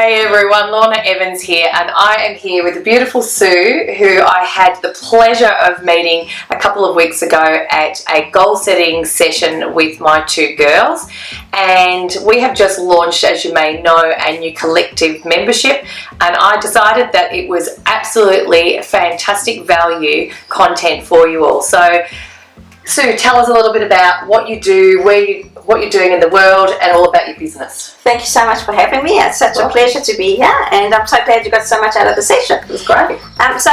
Hey everyone, Lorna Evans here, and I am here with the beautiful Sue, who I had the pleasure of meeting a couple of weeks ago at a goal setting session with my two girls. And we have just launched, as you may know, a new collective membership, and I decided that it was absolutely fantastic value content for you all. So Sue, tell us a little bit about what you do, what you're doing in the world, and all about your business. Thank you so much for having me. It's such a pleasure to be here, and I'm so glad you got so much out of the session. It was great. So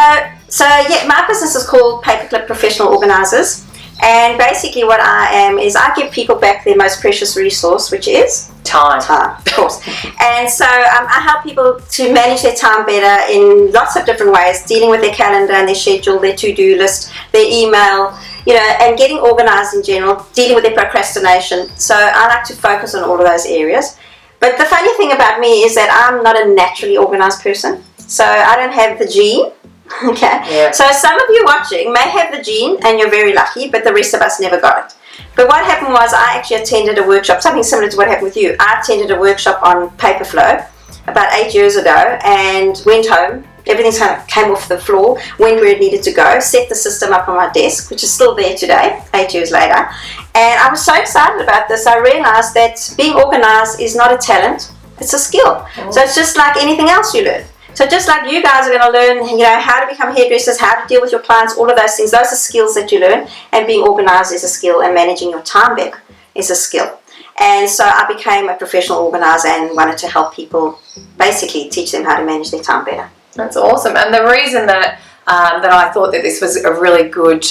my business is called Paperclip Professional Organisers, and basically what I am is I give people back their most precious resource, which is Time, of course. And so I help people to manage their time better in lots of different ways, dealing with their calendar and their schedule, their to-do list, their email, and getting organised in general, dealing with their procrastination. So I like to focus on all of those areas. But the funny thing about me is that I'm not a naturally organised person. So I don't have the gene. Okay. Yeah. So some of you watching may have the gene and you're very lucky, but the rest of us never got it. But what happened was I actually attended a workshop, something similar to what happened with you. I attended a workshop on paper flow about 8 years ago and went home. Everything kind of came off the floor, went where it needed to go, set the system up on my desk, which is still there today, 8 years later. And I was so excited about this, I realized that being organized is not a talent, it's a skill. So it's just like anything else you learn. So just like you guys are going to learn, how to become hairdressers, how to deal with your clients, all of those things, those are skills that you learn. And being organized is a skill, and managing your time better is a skill. And so I became a professional organizer and wanted to help people basically teach them how to manage their time better. That's awesome. And the reason that I thought that this was a really good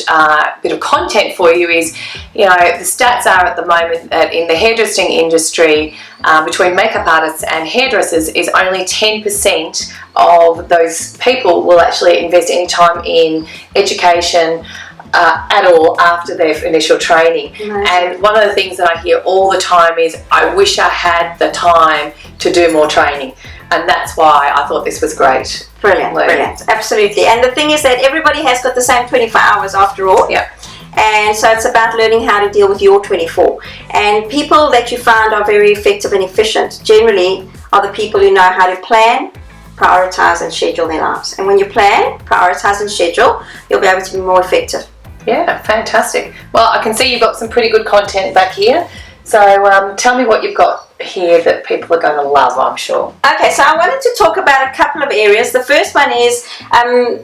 bit of content for you is, the stats are at the moment that in the hairdressing industry, between makeup artists and hairdressers, is only 10% of those people will actually invest any time in education at all after their initial training. Nice. And one of the things that I hear all the time is, I wish I had the time to do more training. And that's why I thought this was great. Brilliant, absolutely. And the thing is that everybody has got the same 24 hours after all. Yep. And so it's about learning how to deal with your 24. And people that you find are very effective and efficient generally are the people who know how to plan, prioritize and schedule their lives. And when you plan, prioritize and schedule, you'll be able to be more effective. Yeah, fantastic. Well, I can see you've got some pretty good content back here. So tell me what you've got here that people are going to love, I'm sure. Okay, so I wanted to talk about a couple of areas. The first one is,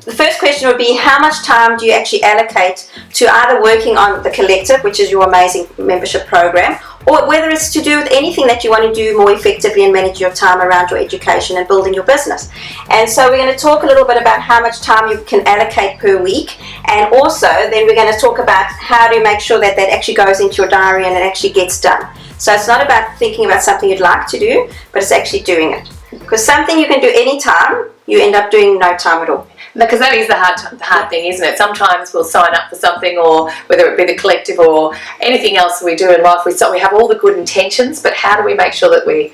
the first question would be, how much time do you actually allocate to either working on the collective, which is your amazing membership program, or whether it's to do with anything that you want to do more effectively and manage your time around your education and building your business. And so we're going to talk a little bit about how much time you can allocate per week, and also then we're going to talk about how to make sure that that actually goes into your diary and it actually gets done. So it's not about thinking about something you'd like to do, but it's actually doing it. Because something you can do anytime, you end up doing no time at all. Because that is the hard thing, isn't it? Sometimes we'll sign up for something, or whether it be the collective or anything else we do in life, we have all the good intentions, but how do we make sure that we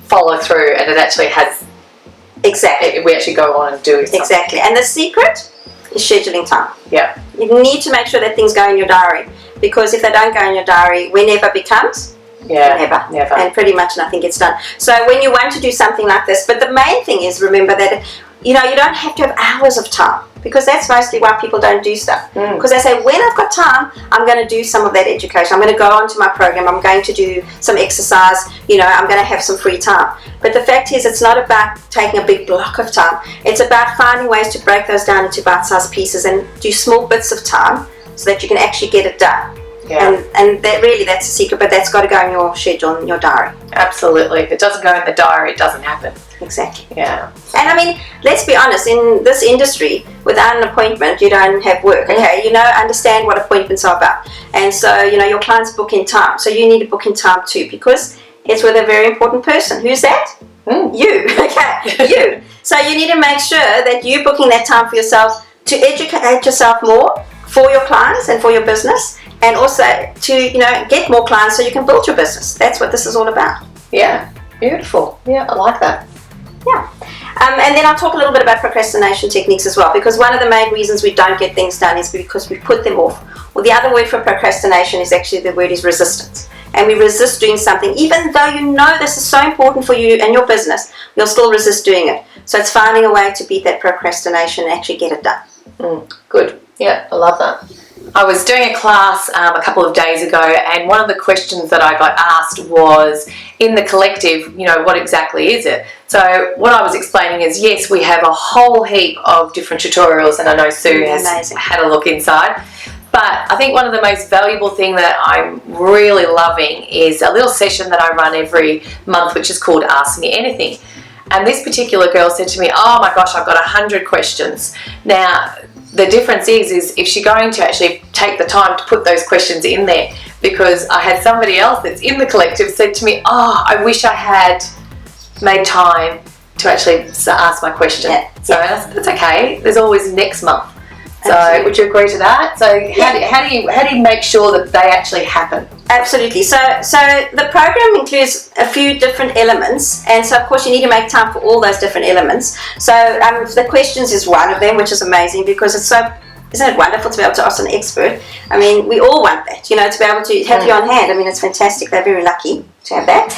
follow through and it actually has... Exactly. We actually go on and do something. Exactly. And the secret is scheduling time. Yeah. You need to make sure that things go in your diary, because if they don't go in your diary, whenever becomes... Yeah, never. And pretty much nothing gets done. So when you want to do something like this, but the main thing is, remember that you don't have to have hours of time, because that's mostly why people don't do stuff. Because they say, when I've got time, I'm going to do some of that education. I'm going to go onto my program. I'm going to do some exercise. I'm going to have some free time. But the fact is, it's not about taking a big block of time. It's about finding ways to break those down into bite-sized pieces and do small bits of time so that you can actually get it done. Yeah. And that's the secret, but that's got to go in your schedule, in your diary. Absolutely. If it doesn't go in the diary, it doesn't happen. Exactly. Yeah. And I mean, let's be honest, in this industry, without an appointment, you don't have work, okay? Understand what appointments are about. And so, your clients book in time. So you need to book in time too, because it's with a very important person. Who's that? You, okay? You. So you need to make sure that you're booking that time for yourself to educate yourself more for your clients and for your business, and also to get more clients so you can build your business. That's what this is all about. Yeah, beautiful. Yeah, I like that. Yeah. And then I'll talk a little bit about procrastination techniques as well, because one of the main reasons we don't get things done is because we put them off. Well, the other word for procrastination is actually, the word is resistance. and we resist doing something, even though you know this is so important for you and your business, you'll still resist doing it. So it's finding a way to beat that procrastination and actually get it done. Good. Yeah, I love that. I was doing a class a couple of days ago, and one of the questions that I got asked was, in the collective, what exactly is it? So what I was explaining is, yes, we have a whole heap of different tutorials, and I know Sue has had a look inside. But I think one of the most valuable thing that I'm really loving is a little session that I run every month, which is called Ask Me Anything. And this particular girl said to me, oh my gosh, I've got 100 questions. Now, the difference is if she's going to actually take the time to put those questions in there, because I had somebody else that's in the collective said to me, oh, I wish I had made time to actually ask my question. So that's okay. There's always next month. So absolutely. Would you agree to that? So how do you make sure that they actually happen? Absolutely. So the program includes a few different elements, and so of course you need to make time for all those different elements. So the questions is one of them, which is amazing because isn't it wonderful to be able to ask an expert? I mean, we all want that, to be able to have you on hand. I mean, it's fantastic. They're very lucky to have that.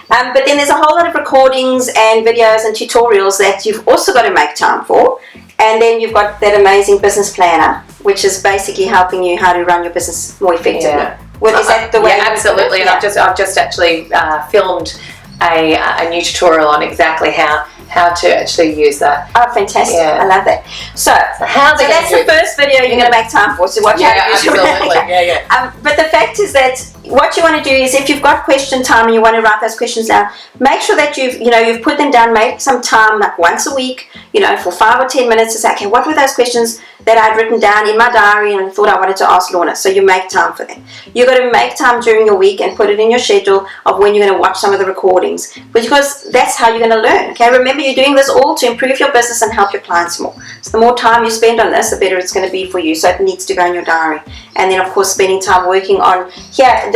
But then there's a whole lot of recordings and videos and tutorials that you've also got to make time for. And then you've got that amazing business planner, which is basically helping you how to run your business more effectively. Yeah. Well, is that the way? Yeah, absolutely. And I've just actually filmed a new tutorial on exactly how to actually use that. Oh, fantastic. Yeah. I love that. So that's the first video you're going to make time for. So watch how to use your but the fact is that what you want to do is, if you've got question time and you want to write those questions down, make sure that you've put them down. Make some time, like once a week, for 5 or 10 minutes to say, okay, what were those questions that I'd written down in my diary and thought I wanted to ask Lorna? So you make time for them. You've got to make time during your week and put it in your schedule of when you're going to watch some of the recordings, because that's how you're going to learn. Okay, remember, you're doing this all to improve your business and help your clients more. So the more time you spend on this, the better it's going to be for you. So it needs to go in your diary. And then of course spending time working on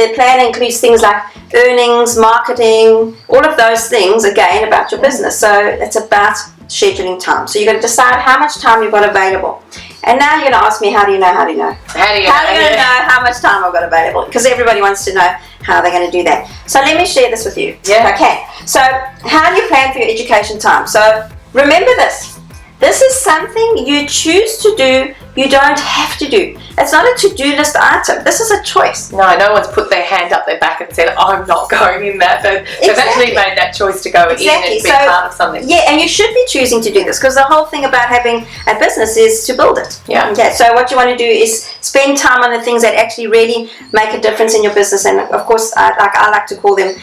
the plan includes things like earnings, marketing, all of those things, again, about your business. So it's about scheduling time. So you're going to decide how much time you've got available. And now you're going to ask me, how do you know? How do you know how much time I've got available? Because everybody wants to know how they're going to do that. So let me share this with you. Yeah. Okay. So how do you plan for your education time? So remember this. This is something you choose to do. You don't have to do. It's not a to-do list item. This is a choice. No one's put their hand up their back and said, I'm not going in that. They've actually made that choice to go in and be part of something. Yeah, and you should be choosing to do this, because the whole thing about having a business is to build it. Yeah. Okay, so what you want to do is spend time on the things that actually really make a difference in your business. And of course, I like to call them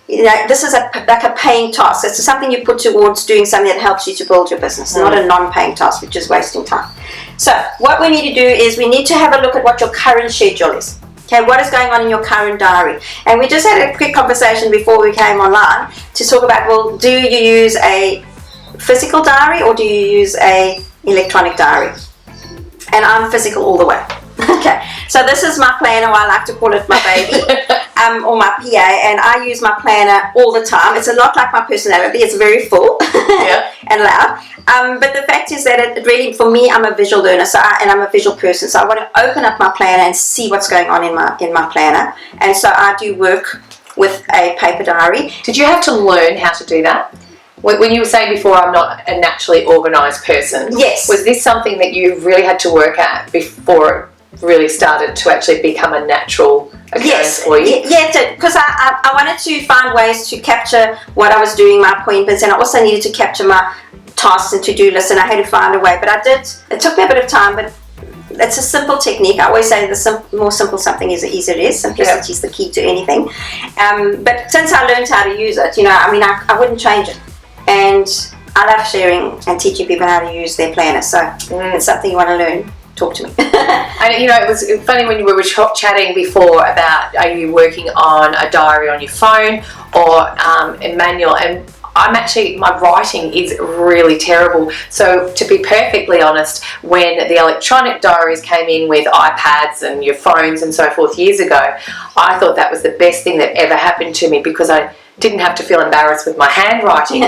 this is like a paying task. It's something you put towards doing something that helps you to build your business, not a non-paying task, which is wasting time. So what we need to do is we need to have a look at what your current schedule is. Okay, what is going on in your current diary? And we just had a quick conversation before we came online to talk about, well, do you use a physical diary or do you use a electronic diary? And I'm physical all the way. Okay, so this is my planner, or I like to call it my baby, or my PA, and I use my planner all the time. It's a lot like my personality. It's very full and loud. But the fact is that it really, for me, I'm a visual learner, and I'm a visual person. So I want to open up my planner and see what's going on in my planner. And so I do work with a paper diary. Did you have to learn how to do that? When you were saying before, I'm not a naturally organised person. Yes. Was this something that you really had to work at before it really started to actually become a natural occurrence for you? Yeah, because I wanted to find ways to capture what I was doing, my appointments, and I also needed to capture my tasks and to-do lists, and I had to find a way. But I did. It took me a bit of time, but it's a simple technique. I always say the more simple something is, the easier it is. Simplicity is the key to anything. But since I learned how to use it, I wouldn't change it. And I love sharing and teaching people how to use their planner. So it's something you want to learn. Talk to me. And it was funny when we were chatting before about, are you working on a diary on your phone or a manual? And my writing is really terrible. So to be perfectly honest, when the electronic diaries came in with iPads and your phones and so forth years ago, I thought that was the best thing that ever happened to me, because I didn't have to feel embarrassed with my handwriting.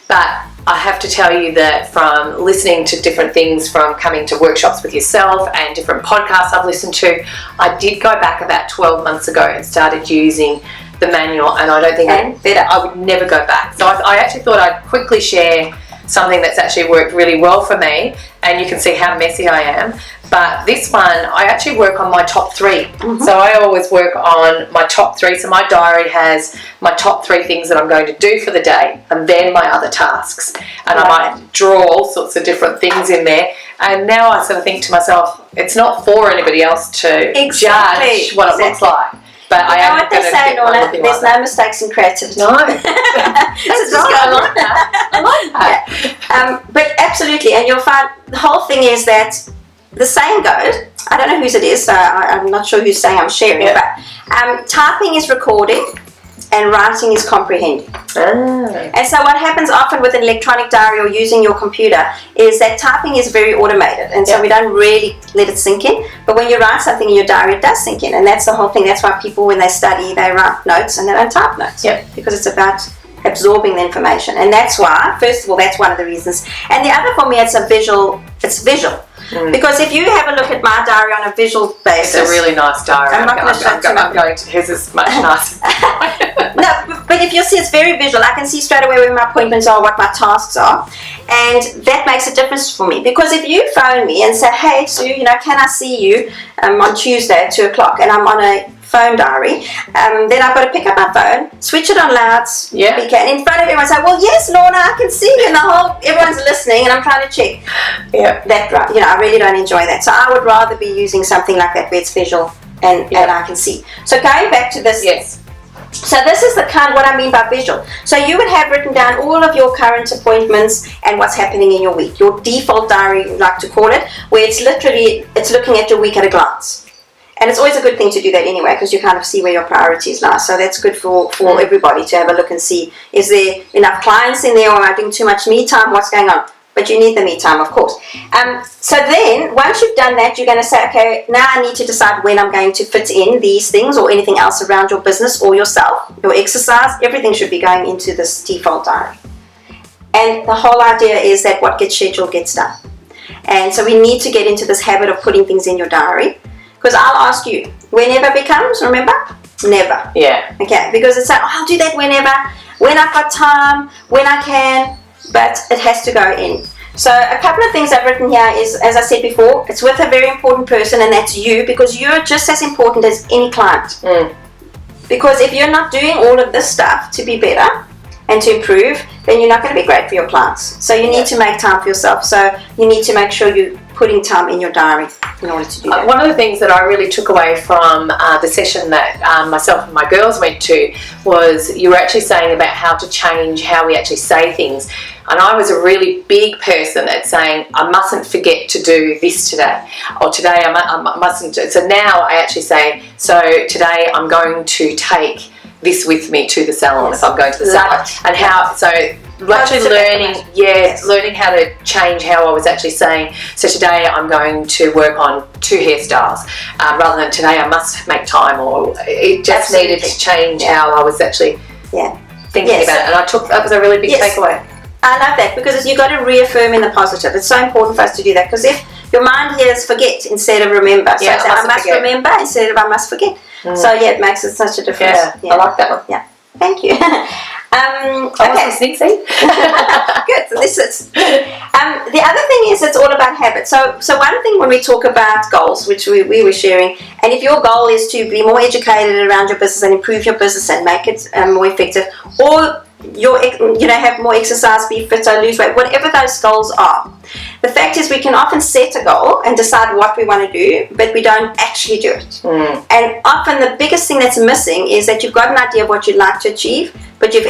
But I have to tell you that from listening to different things, from coming to workshops with yourself and different podcasts I've listened to, I did go back about 12 months ago and started using the manual, and I don't think I would never go back. So I actually thought I'd quickly share something that's actually worked really well for me, and you can see how messy I am. But this one, I actually work on my top 3. So I always work on my top 3. So my diary has my top 3 things that I'm going to do for the day, and then my other tasks. And I might draw all sorts of different things in there. And now I sort of think to myself, it's not for anybody else to judge what it looks like. But you know what they say, Lorna, there's no mistakes in creativity. No. That's right. I like that. Yeah. But absolutely, and you'll find the whole thing is that the saying goes, I don't know whose it is, so I'm not sure whose saying I'm sharing, but typing is recording and writing is comprehending. And so what happens often with an electronic diary or using your computer is that typing is very automated, and so we don't really let it sink in. But when you write something in your diary, it does sink in, and that's the whole thing. That's why people, when they study, they write notes and they don't type notes, because it's about absorbing the information. And that's why, first of all, that's one of the reasons. And the other, for me, it's visual. Because if you have a look at my diary on a visual basis, it's a really nice diary. I'm not going to show it. I'm going to his is much nicer. No, but if you see, it's very visual. I can see straight away where my appointments are, what my tasks are, and that makes a difference for me. Because if you phone me and say, "Hey, Sue, can I see you on Tuesday at 2:00?" and I'm on a phone diary, then I've got to pick up my phone, switch it on loudspeaker, and in front of everyone say, "Well, yes, Lorna, I can see you," and everyone's listening, and I'm trying to check. That I really don't enjoy that. So I would rather be using something like that where it's visual and I can see. So going back to this. Yes. So this is the what I mean by visual. So you would have written down all of your current appointments and what's happening in your week. Your default diary, we like to call it, where it's looking at your week at a glance. And it's always a good thing to do that anyway, because you kind of see where your priorities lie. So that's good for everybody to have a look and see, is there enough clients in there, or am I doing too much me time? What's going on? But you need the me time, of course. So then, once you've done that, you're going to say, okay, now I need to decide when I'm going to fit in these things or anything else around your business or yourself, your exercise. Everything should be going into this default diary. And the whole idea is that what gets scheduled gets done. And so we need to get into this habit of putting things in your diary. Because I'll ask you, whenever becomes, remember? Never. Yeah. Okay, because it's like, I'll do that whenever, when I've got time, when I can, but it has to go in. So a couple of things I've written here is, as I said before, it's with a very important person, and that's you, because you're just as important as any client. Because if you're not doing all of this stuff to be better and to improve, then you're not going to be great for your clients. So you need to make time for yourself. So you need to make sure you're putting time in your diary in order to do that. One of the things that I really took away from the session that myself and my girls went to was you were actually saying about how to change how we actually say things. And I was a really big person at saying, I mustn't forget to do this today, or today I mustn't. So now I actually say, so today I'm going to take this with me to the salon if I'm going to the salon. And how, so actually learning how to change how I was actually saying, so today I'm going to work on 2 hairstyles, rather than today I must make time, or it just needed to change how I was actually thinking about it. And that was a really big takeaway. I love that, because you've got to reaffirm in the positive. It's so important for us to do that, because if your mind hears forget instead of remember, so I must remember instead of I must forget. So it makes it such a difference. I like that one. Yeah, thank you. I wasn't listening, see? Good. So this is. The other thing is, it's all about habit. So one thing when we talk about goals, which we were sharing, and if your goal is to be more educated around your business and improve your business and make it more effective, or have more exercise, be fitter, lose weight, whatever those goals are. The fact is, we can often set a goal and decide what we want to do, but we don't actually do it. And often the biggest thing that's missing is that you've got an idea of what you'd like to achieve, but you've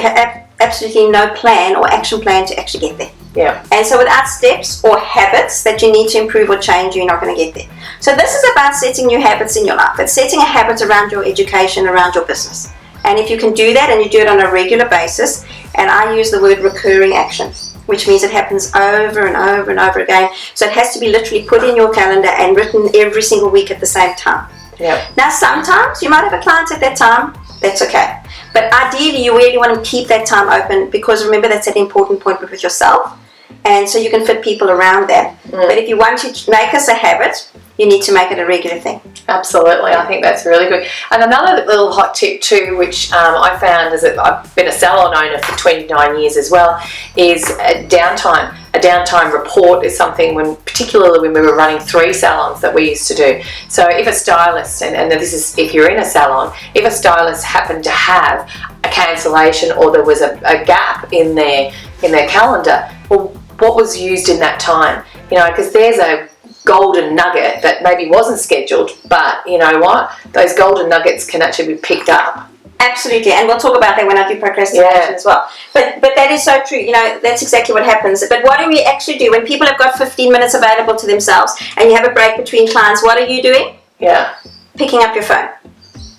absolutely no plan or action plan to actually get there. Yeah. And so without steps or habits that you need to improve or change, you're not going to get there. So this is about setting new habits in your life. It's setting a habit around your education, around your business. And if you can do that, and you do it on a regular basis, and I use the word recurring action, which means it happens over and over and over again. So it has to be literally put in your calendar and written every single week at the same time. Yeah. Now sometimes you might have a client at that time, that's okay. But ideally, you really want to keep that time open, because remember, that's an important appointment with yourself. And so you can fit people around that. But if you want to make this a habit, you need to make it a regular thing. Absolutely, I think that's really good. And another little hot tip too, which I found as I've been a salon owner for 29 years as well, is a downtime. A downtime report is something, particularly when we were running 3 salons, that we used to do. So if a stylist, and this is if you're in a salon, if a stylist happened to have a cancellation or there was a gap in their calendar, well, what was used in that time? You know, because there's a golden nugget that maybe wasn't scheduled, but you know what? Those golden nuggets can actually be picked up. Absolutely, and we'll talk about that when I do procrastination as well. But that is so true. You know, that's exactly what happens. But what do we actually do when people have got 15 minutes available to themselves and you have a break between clients? What are you doing? Yeah. Picking up your phone.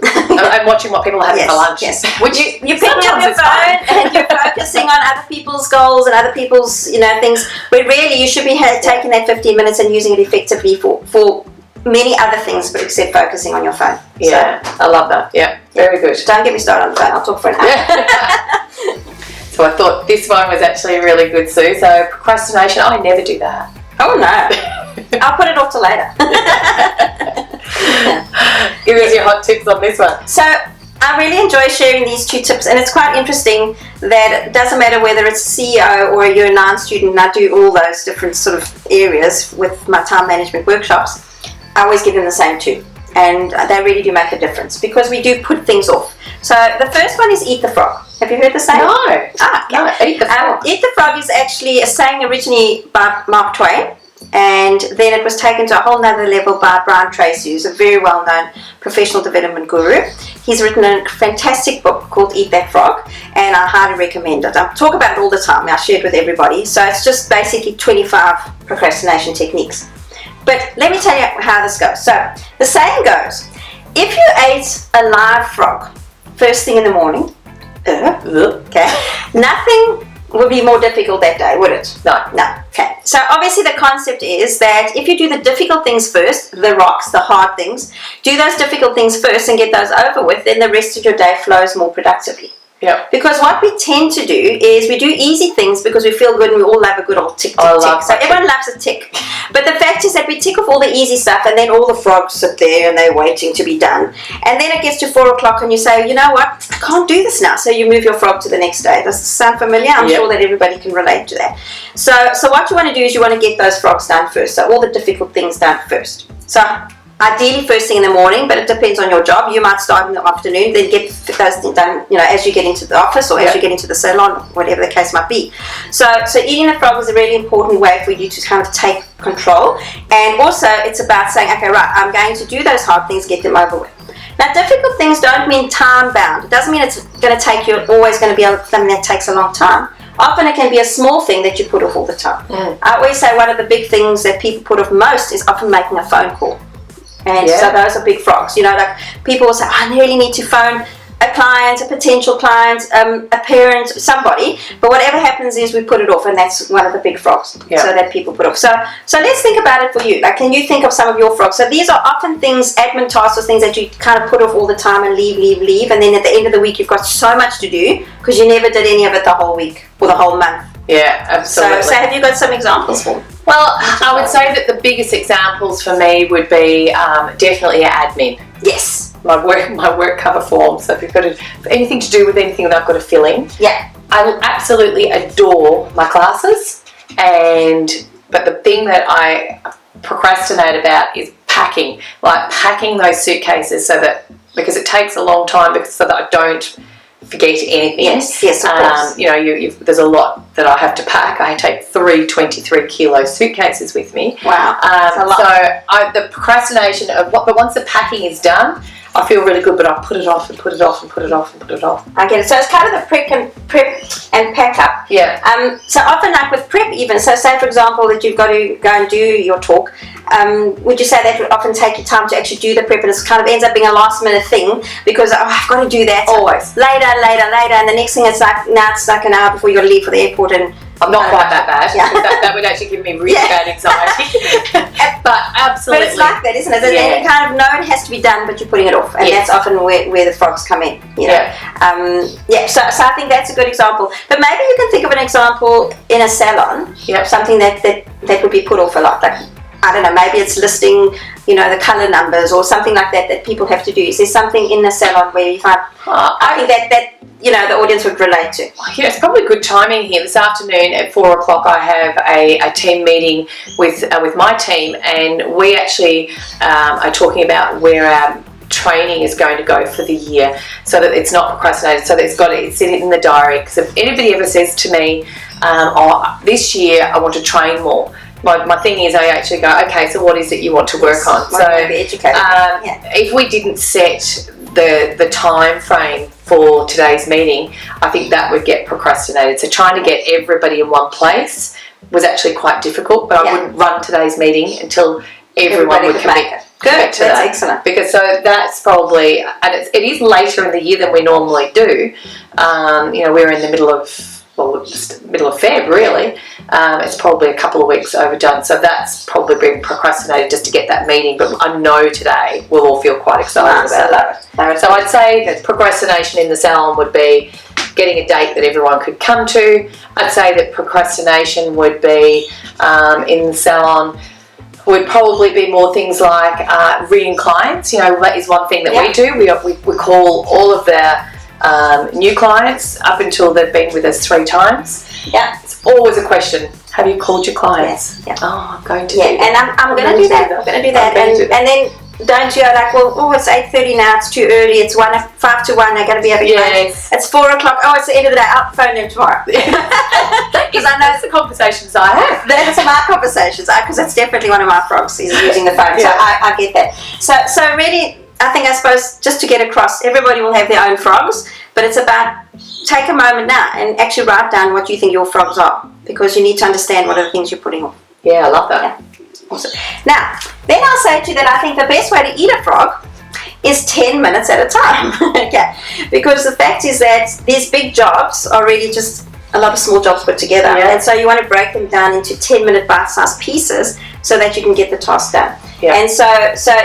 And watching what people are having for lunch. Yes. Which you're picking up your phone and you're focusing on other people's goals and other people's, you know, things. But really, you should be taking that 15 minutes and using it effectively for many other things, but except focusing on your phone. Yeah, so, I love that. Yeah, very good. Don't get me started on the phone. I'll talk for an hour. Yeah. So I thought this one was actually really good, Sue. So procrastination, I never do that. Oh no. I'll put it off till later. Give us your hot tips on this one. So I really enjoy sharing these 2 tips, and it's quite interesting that it doesn't matter whether it's CEO or you're a 9 student, and I do all those different sort of areas with my time management workshops. I always give them the same 2, and they really do make a difference because we do put things off. So the first one is eat the frog. Have you heard the saying? No. Okay. No, eat the frog. Eat the frog is actually a saying originally by Mark Twain, and then it was taken to a whole nother level by Brian Tracy, who's a very well-known professional development guru. He's written a fantastic book called Eat That Frog, and I highly recommend it. I talk about it all the time. I share it with everybody. So it's just basically 25 procrastination techniques. But let me tell you how this goes. So the saying goes, if you ate a live frog first thing in the morning, okay, nothing would be more difficult that day, would it? No. Okay. So obviously the concept is that if you do the difficult things first, the rocks, the hard things, do those difficult things first and get those over with, then the rest of your day flows more productively. Yeah. Because what we tend to do is we do easy things because we feel good and we all love a good old tick. So everyone loves a tick. But the fact is that we tick off all the easy stuff and then all the frogs sit there and they're waiting to be done. And then it gets to 4 o'clock and you say, you know what, I can't do this now. So you move your frog to the next day. Does this sound familiar? I'm sure that everybody can relate to that. So what you want to do is you want to get those frogs done first. So all the difficult things done first. So ideally first thing in the morning, but it depends on your job. You might start in the afternoon, then get those things done, you know, as you get into the office or as you get into the salon, whatever the case might be. So eating the frog is a really important way for you to kind of take control. And also it's about saying, okay, right, I'm going to do those hard things, get them over with. Now, difficult things don't mean time bound. It doesn't mean it's going to take you, always going to be something that takes a long time. Often it can be a small thing that you put off all the time. I always say one of the big things that people put off most is often making a phone call. And so those are big frogs. You know, like people will say, I really need to phone a client, a potential client, a parent, somebody. But whatever happens is we put it off, and that's one of the big frogs. So that people put off. So let's think about it for you. Like, can you think of some of your frogs? So these are often things, admin tasks or things that you kind of put off all the time and leave. And then at the end of the week, you've got so much to do because you never did any of it the whole week or the whole month. Yeah, absolutely. So have you got some examples for me? Well, I would say that the biggest examples for me would be definitely admin. Yes. My work cover form. So if you've got anything to do with anything that I've got to fill in. Yeah. I absolutely adore my classes, but the thing that I procrastinate about is packing. Like packing those suitcases because it takes a long time so that I don't forget anything. Yes, of course. You know, there's a lot that I have to pack. I take 3 23-kilo suitcases with me. Wow, that's a lot. The procrastination but once the packing is done, I feel really good, but I put it off and put it off and put it off and put it off. I get it. So it's kind of the prep and pack up. Yeah. So often, like with prep, even so, say for example that you've got to go and do your talk. Would you say that would often take you time to actually do the prep, and it kind of ends up being a last minute thing because I've got to do that always later, and the next thing it's like now it's like an hour before you got to leave for the airport, and I'm not quite that bad. Yeah. That would actually give me really bad anxiety. But absolutely. But it's like that, isn't it? And then you kind of know it has to be done, but you're putting it off. And that's often where the frogs come in, you know. So I think that's a good example. But maybe you can think of an example in a salon, something that would be put off a lot. Like, I don't know, maybe it's listing, you know, the colour numbers or something like that people have to do. Is there something in the salon where you find, I think that you know, the audience would relate to? Yeah, it's probably good timing here. This afternoon at 4 o'clock I have a team meeting with my team, and we actually are talking about where our training is going to go for the year, so that it's not procrastinated, so that it's sitting in the diary. Because if anybody ever says to me, this year I want to train more, my thing is I actually go, okay, so what is it you want to work on? So if we didn't set the time frame for today's meeting, I think that would get procrastinated. So trying to get everybody in one place was actually quite difficult, but I wouldn't run today's meeting until everyone would commit. Good, that's excellent. Because so that's probably, and it is later in the year than we normally do. You know, we're in the middle of Feb, really. It's probably a couple of weeks overdone, so that's probably been procrastinated just to get that meeting. But I know today we'll all feel quite excited about it. So I'd say procrastination in the salon would be getting a date that everyone could come to. I'd say that procrastination would be in the salon would probably be more things like reading clients. You know, that is one thing that we do. We call all of their new clients up until they've been with us 3 times. Yeah. It's always a question. Have you called your clients? Yes. Yeah. Oh, I'm going to do that. And I'm going to do that. I'm going to do that. And then don't you go like, well, it's 8:30 now, it's too early, it's 5 to 1, they're going to be having lunch. It's 4 o'clock, oh, it's the end of the day, I'll phone them tomorrow. Because I know that's the conversations I have. That's my conversations, because it's definitely one of my frogs is using the phone, so I get that. So really, I suppose, just to get across, everybody will have their own frogs, but it's about take a moment now and actually write down what you think your frogs are, because you need to understand what are the things you're putting on. Yeah, I love that. Yeah. Awesome. Now, then I'll say to you that I think the best way to eat a frog is 10 minutes at a time. Okay, because the fact is that these big jobs are really just a lot of small jobs put together, and so you want to break them down into 10-minute bite-sized pieces so that you can get the task done. And so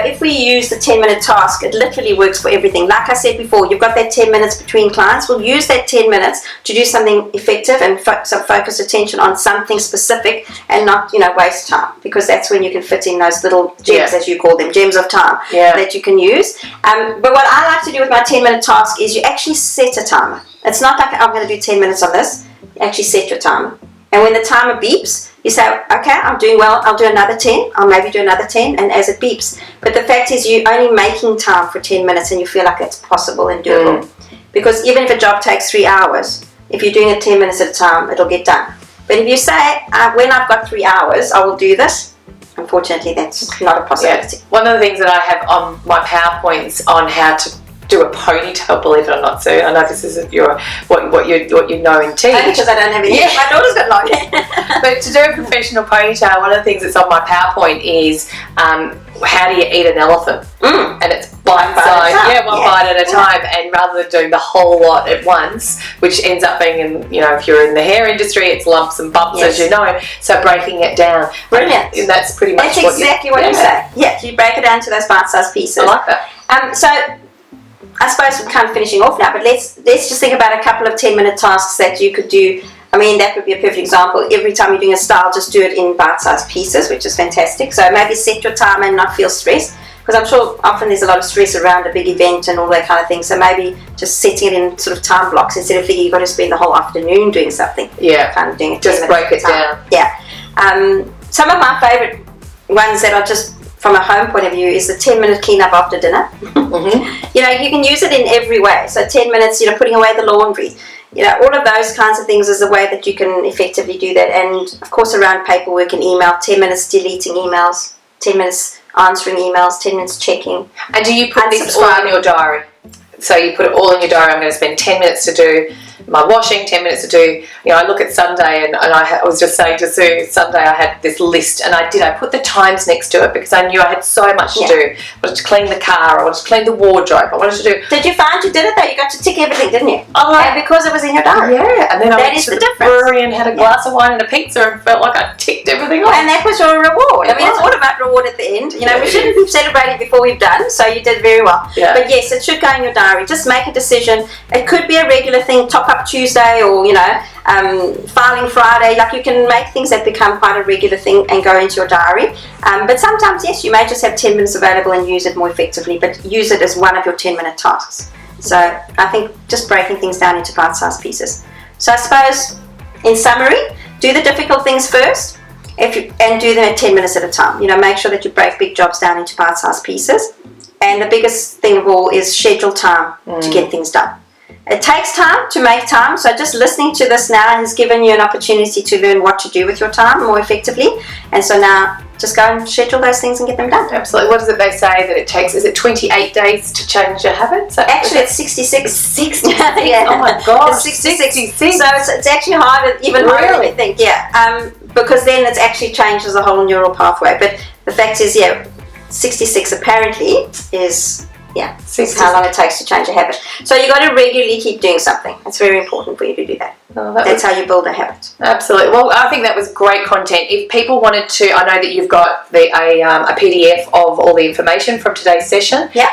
if we use the 10-minute task, it literally works for everything. Like I said before, you've got that 10 minutes between clients. We'll use that 10 minutes to do something effective and some focused attention on something specific, and not, you know, waste time, because that's when you can fit in those little gems, as you call them, gems of time that you can use. But what I like to do with my 10-minute task is you actually set a timer. It's not like I'm going to do 10 minutes on this. You actually set your timer. And when the timer beeps, you say, okay, I'm doing well, I'll do another 10, I'll maybe do another 10, and as it beeps. But the fact is you're only making time for 10 minutes and you feel like it's possible and doable. Because even if a job takes 3 hours, if you're doing it 10 minutes at a time, it'll get done. But if you say, when I've got 3 hours, I will do this, unfortunately that's not a possibility. Yeah. One of the things that I have on my PowerPoints on how to do a ponytail, believe it or not. So I know this isn't what you know and teach. Only because I don't have any. My daughter's got long hair. But to do a professional ponytail, one of the things that's on my PowerPoint is how do you eat an elephant? And it's bite-sized, one bite at a time, and rather than doing the whole lot at once, which ends up being, if you're in the hair industry, it's lumps and bumps, as you know. So breaking it down. Brilliant. And that's pretty much exactly what you say. Yeah, you break it down to those bite-sized pieces. I like that. So I suppose we're kind of finishing off now, but let's just think about a couple of 10-minute tasks that you could do. I mean, that would be a perfect example. Every time you're doing a style, just do it in bite-sized pieces, which is fantastic. So maybe set your time and not feel stressed, because I'm sure often there's a lot of stress around a big event and all that kind of thing. So maybe just setting it in sort of time blocks instead of thinking you've got to spend the whole afternoon doing something. Yeah, kind of doing it. Just break it down. Yeah. Some of my favourite ones that are just from a home point of view is the 10-minute cleanup after dinner. You know, you can use it in every way. So 10 minutes, putting away the laundry. All of those kinds of things is a way that you can effectively do that. And of course around paperwork and email, 10 minutes deleting emails, 10 minutes answering emails, 10 minutes checking. And do you put this all in your diary? So you put it all in your diary, I'm going to spend 10 minutes to do my washing, 10 minutes to do, I look at Sunday and I was just saying to Sue, Sunday I had this list and I put the times next to it because I knew I had so much to do. I wanted to clean the car, I wanted to clean the wardrobe, I wanted to do... Did you find you did it though? You got to tick everything, didn't you? Oh, and because it was in your diary. Yeah, and then I went to the brewery and had a glass of wine and a pizza and felt like I ticked everything off. And that was your reward. I mean, it's all about reward at the end. We shouldn't be celebrating before we've done, so you did very well. Yeah. But yes, it should go in your diary. Just make a decision. It could be a regular thing, top up Tuesday or, filing Friday. Like, you can make things that become quite a regular thing and go into your diary. But sometimes, yes, you may just have 10 minutes available and use it more effectively, but use it as one of your 10-minute tasks. So I think just breaking things down into bite-sized pieces. So I suppose, in summary, do the difficult things first and do them at 10 minutes at a time. Make sure that you break big jobs down into bite-sized pieces. And the biggest thing of all is schedule time to get things done. It takes time to make time, so just listening to this now has given you an opportunity to learn what to do with your time more effectively. And so now just go and schedule those things and get them done. Absolutely. What is it they say that it takes? Is it 28 days to change a habit? So actually, it's 66. 66? Yeah. Oh my gosh. It's 66. So it's actually harder, even harder than you think. Yeah. Because then it actually changes the whole neural pathway. But the fact is, 66 apparently is how long it takes to change a habit. So you've got to regularly keep doing something. It's very important for you to do that. That's how you build a habit. Absolutely. Well, I think that was great content. If people wanted to, I know that you've got a PDF of all the information from today's session. Yeah.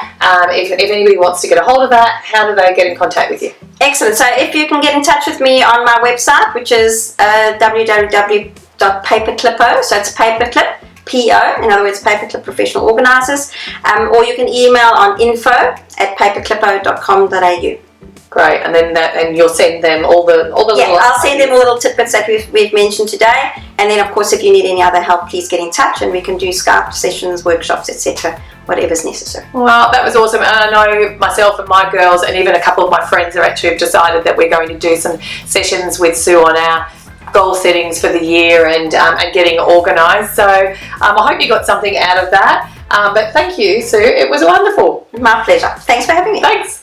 If anybody wants to get a hold of that, how do they get in contact with you? Excellent. So if you can get in touch with me on my website, which is www.paperclip, so it's Paperclip, PO, in other words, Paperclip Professional Organisers, or you can email on info@paperclipo.com.au. Great, and then and you'll send them all the I'll send them all little tidbits that we've mentioned today, and then of course if you need any other help, please get in touch and we can do Skype sessions, workshops, etc., whatever's necessary. Well, that was awesome, and I know myself and my girls and even a couple of my friends are actually have decided that we're going to do some sessions with Sue on our goal settings for the year and getting organised. So I hope you got something out of that. But thank you, Sue. It was wonderful. My pleasure. Thanks for having me. Thanks.